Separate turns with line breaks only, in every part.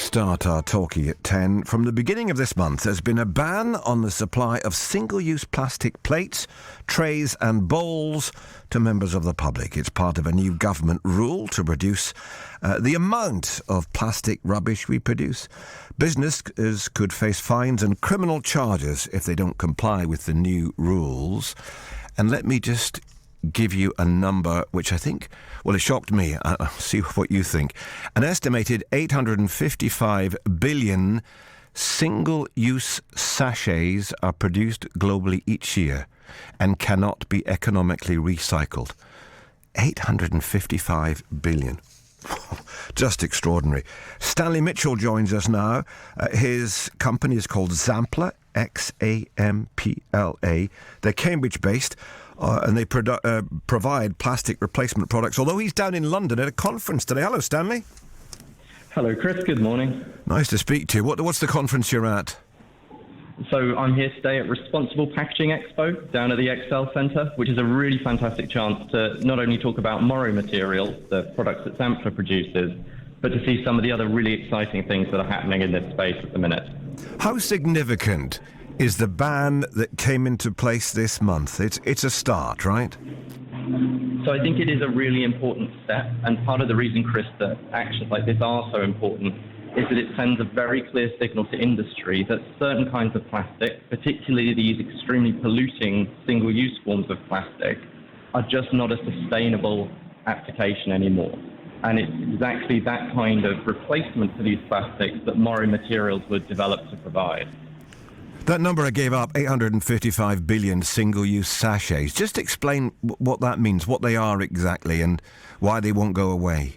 start our talkie at 10. From the beginning of this month, there's been a ban on the supply of single-use plastic plates, trays and bowls to members of the public. It's part of a new government rule to reduce the amount of plastic rubbish we produce. Businesses could face fines and criminal charges if they don't comply with the new rules. And let me just give you a number which I think, well, it shocked me. I'll see what you think. An estimated 855 billion single-use sachets are produced globally each year and cannot be economically recycled. 855 billion. Just extraordinary. Stanley Mitchell joins us now. His company is called Xampla, X-A-M-P-L-A. They're Cambridge-based. And they provide plastic replacement products, although he's down in London at a conference today. Hello, Stanley.
Hello, Chris. Good morning.
Nice to speak to you. What's the conference you're at?
So I'm here today at Responsible Packaging Expo down at the Excel Centre, which is a really fantastic chance to not only talk about Morrow Materials, the products that Xampla produces, but to see some of the other really exciting things that are happening in this space at the minute.
How significant is the ban that came into place this month? It's a start, right?
So I think it is a really important step, and part of the reason, Chris, that actions like this are so important is that it sends a very clear signal to industry that certain kinds of plastic, particularly these extremely polluting single-use forms of plastic, are just not a sustainable application anymore. And it's exactly that kind of replacement for these plastics that Morrow Materials were developed to provide.
That number I gave up, 855 billion single-use sachets. Just explain what that means, what they are exactly, and why they won't go away.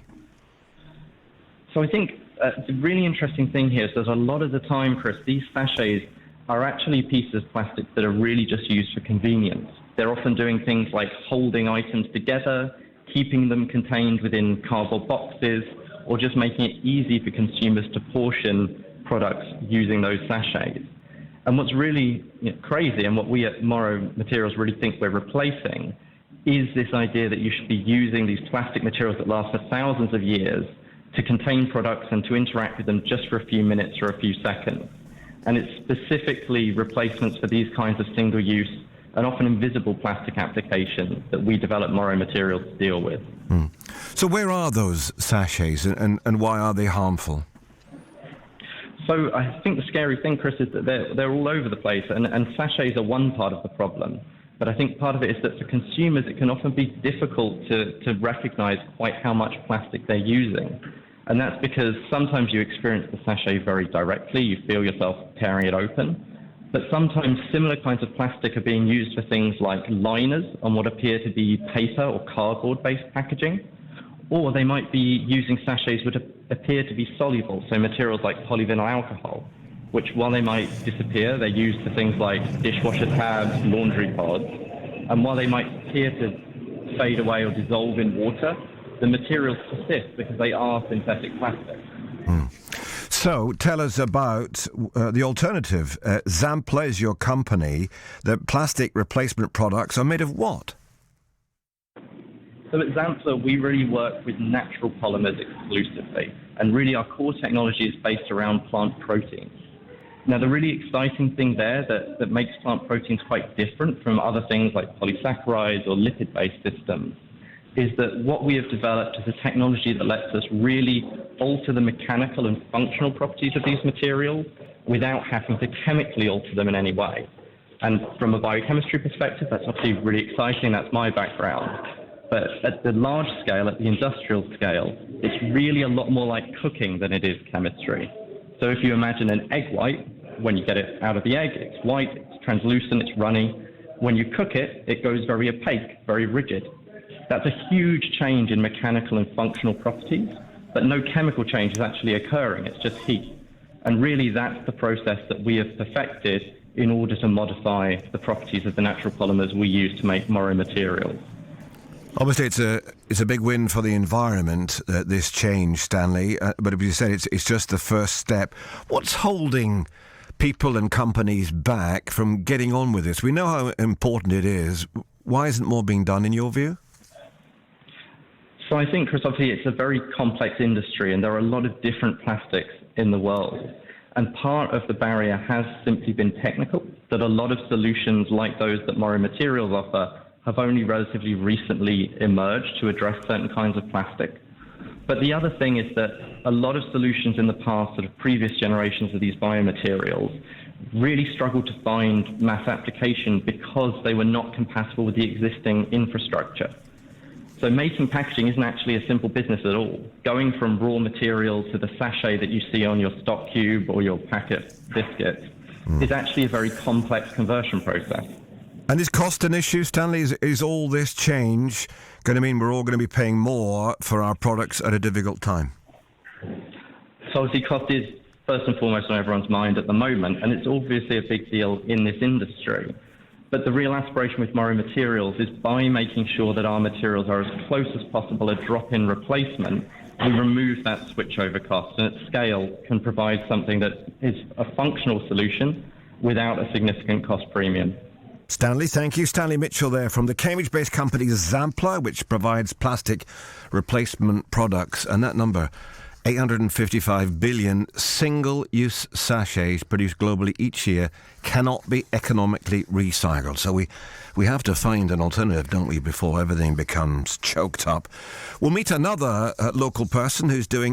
So I think the really interesting thing here is that a lot of the time, Chris, these sachets are actually pieces of plastic that are really just used for convenience. They're often doing things like holding items together, keeping them contained within cardboard boxes, or just making it easy for consumers to portion products using those sachets. And what's really crazy, and what we at Morrow Materials really think we're replacing, is this idea that you should be using these plastic materials that last for thousands of years to contain products and to interact with them just for a few minutes or a few seconds. And it's specifically replacements for these kinds of single-use and often invisible plastic applications that we develop Morrow Materials to deal with.
So where are those sachets and why are they harmful?
So I think the scary thing, Chris, is that they're all over the place, and sachets are one part of the problem. But I think part of it is that for consumers, it can often be difficult to recognize quite how much plastic they're using. And that's because sometimes you experience the sachet very directly, you feel yourself tearing it open. But sometimes similar kinds of plastic are being used for things like liners on what appear to be paper or cardboard-based packaging. Or they might be using sachets which appear to be soluble, so materials like polyvinyl alcohol, which while they might disappear, they're used for things like dishwasher tabs, laundry pods, and while they might appear to fade away or dissolve in water, the materials persist because they are synthetic plastics.
So tell us about the alternative. Xampla is your company. The plastic replacement products are made of what?
So at Xampla, we really work with natural polymers exclusively, and really our core technology is based around plant proteins. Now, the really exciting thing there that makes plant proteins quite different from other things like polysaccharides or lipid-based systems is that what we have developed is a technology that lets us really alter the mechanical and functional properties of these materials without having to chemically alter them in any way. And from a biochemistry perspective, that's obviously really exciting. That's my background. But at the large scale, at the industrial scale, it's really a lot more like cooking than it is chemistry. So if you imagine an egg white, when you get it out of the egg, it's white, it's translucent, it's runny. When you cook it, it goes very opaque, very rigid. That's a huge change in mechanical and functional properties, but no chemical change is actually occurring, it's just heat. And really that's the process that we have perfected in order to modify the properties of the natural polymers we use to make Morrow Materials.
Obviously, it's a big win for the environment, this change, Stanley. But as you said, it's just the first step. What's holding people and companies back from getting on with this? We know how important it is. Why isn't more being done, in your view?
So I think, Chris, obviously it's a very complex industry and there are a lot of different plastics in the world. And part of the barrier has simply been technical, that a lot of solutions like those that Murray Materials offer have only relatively recently emerged to address certain kinds of plastic. But the other thing is that a lot of solutions in the past, sort of previous generations of these biomaterials, really struggled to find mass application because they were not compatible with the existing infrastructure. So making packaging isn't actually a simple business at all. Going from raw material to the sachet that you see on your stock cube or your packet biscuits is actually a very complex conversion process.
And is cost an issue, Stanley? Is all this change going to mean we're all going to be paying more for our products at a difficult time?
So obviously cost is first and foremost on everyone's mind at the moment, and it's obviously a big deal in this industry. But the real aspiration with Murray Materials is by making sure that our materials are as close as possible a drop-in replacement, we remove that switchover cost and at scale can provide something that is a functional solution without a significant cost premium.
Stanley, thank you. Stanley Mitchell there from the Cambridge-based company Zampler, which provides plastic replacement products. And that number, 855 billion single-use sachets produced globally each year, cannot be economically recycled. So we have to find an alternative, don't we, before everything becomes choked up. We'll meet another local person who's doing